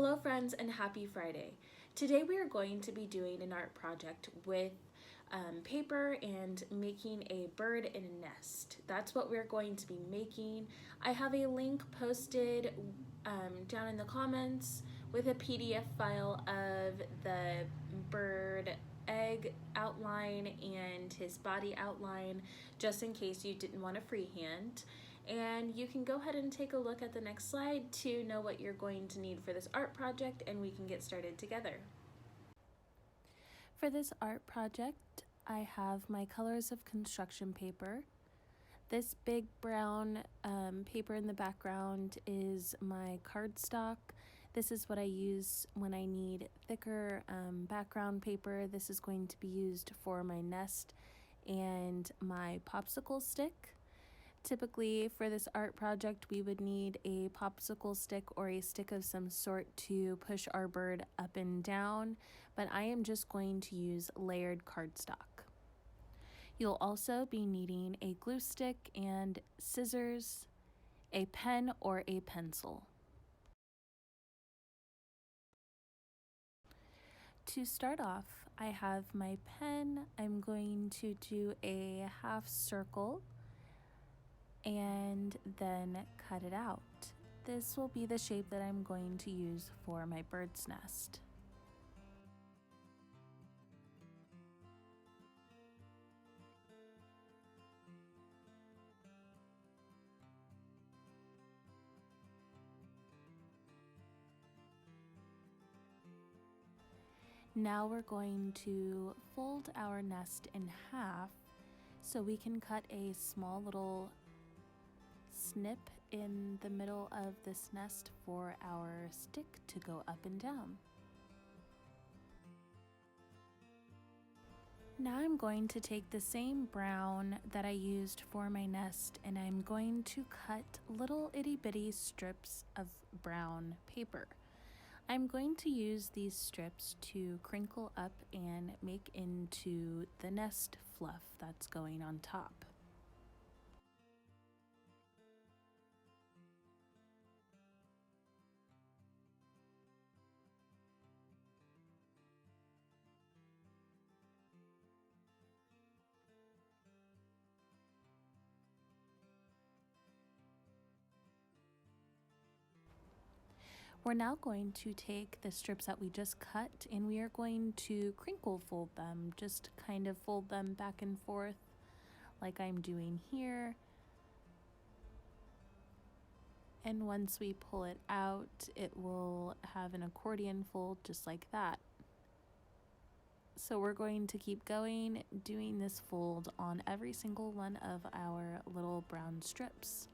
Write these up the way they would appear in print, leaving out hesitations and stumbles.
Hello friends and happy Friday. Today we are going to be doing an art project with paper and making a bird in a nest. That's what we're going to be making. I have a link posted down in the comments with a PDF file of the bird egg outline and his body outline, just in case you didn't want to freehand. And you can go ahead and take a look at the next slide to know what you're going to need for this art project, and we can get started together. For this art project, I have my colors of construction paper. This big brown paper in the background is my cardstock. This is what I use when I need thicker background paper. This is going to be used for my nest and my popsicle stick. Typically for this art project, we would need a popsicle stick or a stick of some sort to push our bird up and down, but I am just going to use layered cardstock. You'll also be needing a glue stick and scissors, a pen or a pencil. To start off, I have my pen. I'm going to do a half circle and then cut it out. This will be the shape that I'm going to use for my bird's nest. Now we're going to fold our nest in half so we can cut a small little snip in the middle of this nest for our stick to go up and down. Now I'm going to take the same brown that I used for my nest and I'm going to cut little itty bitty strips of brown paper. I'm going to use these strips to crinkle up and make into the nest fluff that's going on top. We're now going to take the strips that we just cut and we are going to crinkle fold them, just kind of fold them back and forth like I'm doing here. And once we pull it out, it will have an accordion fold just like that. So we're going to keep going, doing this fold on every single one of our little brown strips.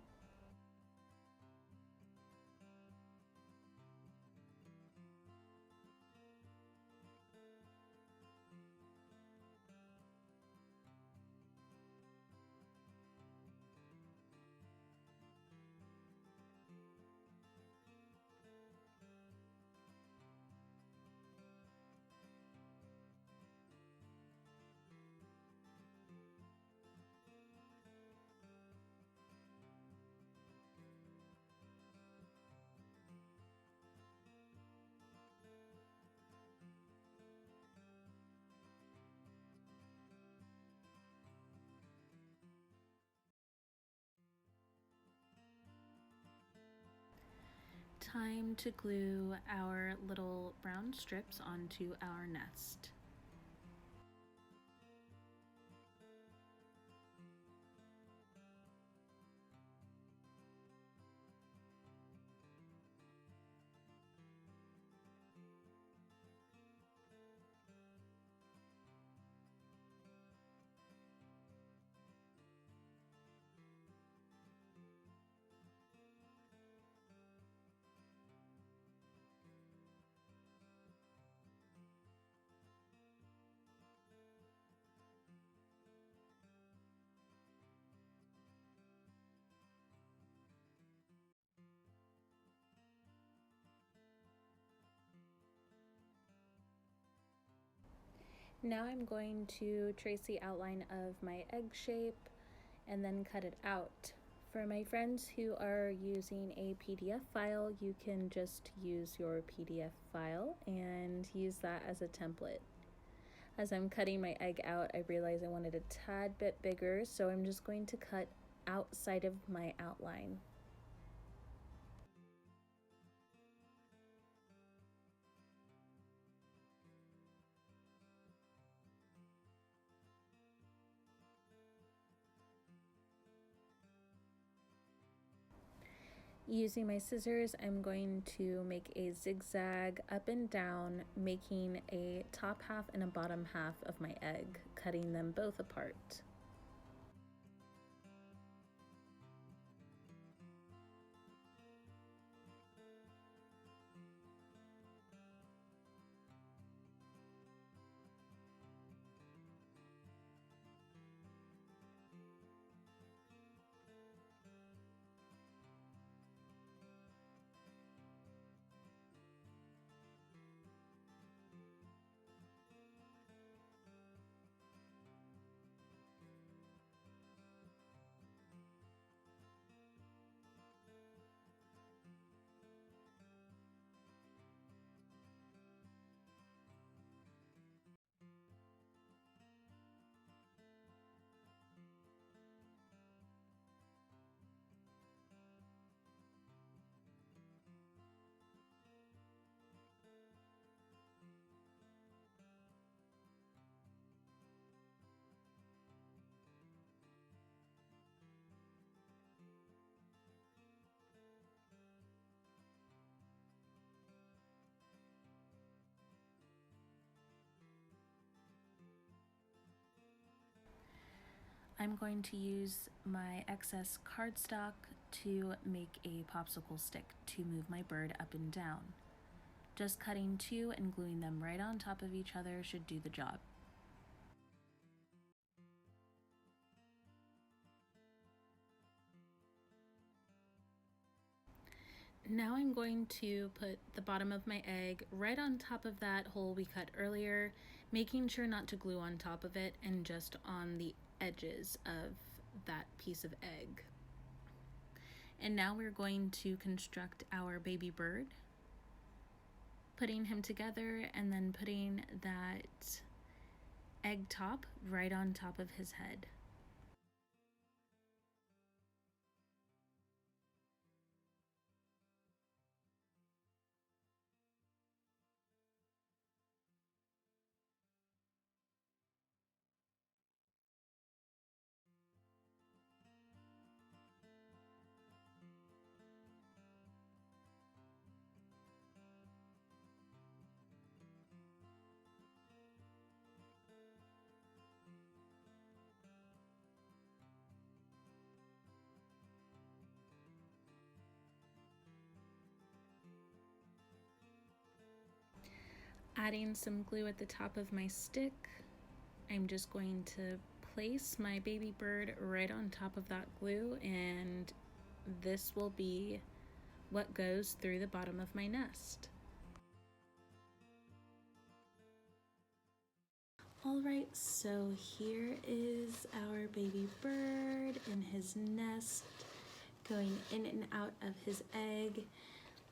Time to glue our little brown strips onto our nest. Now I'm going to trace the outline of my egg shape and then cut it out For my friends who are using a PDF file, you can just use your PDF file and use that as a template. As I'm cutting my egg out, I realized I wanted a tad bit bigger, so I'm just going to cut outside of my outline. Using my scissors, I'm going to make a zigzag up and down, making a top half and a bottom half of my egg, cutting them both apart. I'm going to use my excess cardstock to make a popsicle stick to move my bird up and down. Just cutting two and gluing them right on top of each other should do the job. Now I'm going to put the bottom of my egg right on top of that hole we cut earlier, making sure not to glue on top of it and just on the edges of that piece of egg. And now we're going to construct our baby bird, putting him together and then putting that egg top right on top of his head. Adding some glue at the top of my stick, I'm just going to place my baby bird right on top of that glue, and this will be what goes through the bottom of my nest. Alright, so here is our baby bird in his nest, going in and out of his egg.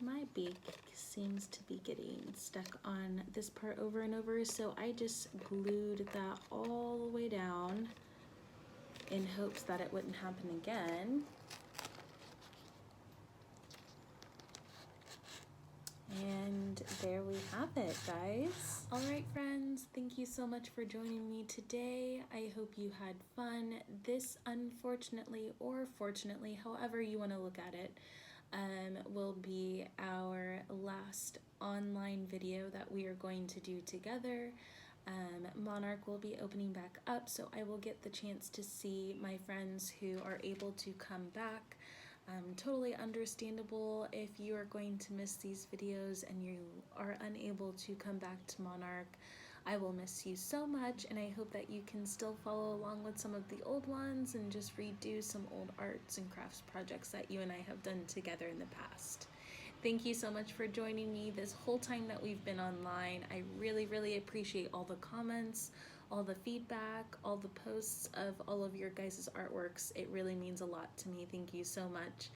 My beak seems to be getting stuck on this part over and over, so I just glued that all the way down in hopes that it wouldn't happen again. And there we have it, guys. All right, friends, thank you so much for joining me today. I hope you had fun. This, unfortunately, or fortunately, however you want to look at it, will be our last online video that we are going to do together. Monarch will be opening back up, so I will get the chance to see my friends who are able to come back. Totally understandable if you are going to miss these videos and you are unable to come back to Monarch. I will miss you so much, and I hope that you can still follow along with some of the old ones and just redo some old arts and crafts projects that you and I have done together in the past. Thank you so much for joining me this whole time that we've been online. I really, really appreciate all the comments, all the feedback, all the posts of all of your guys' artworks. It really means a lot to me. Thank you so much.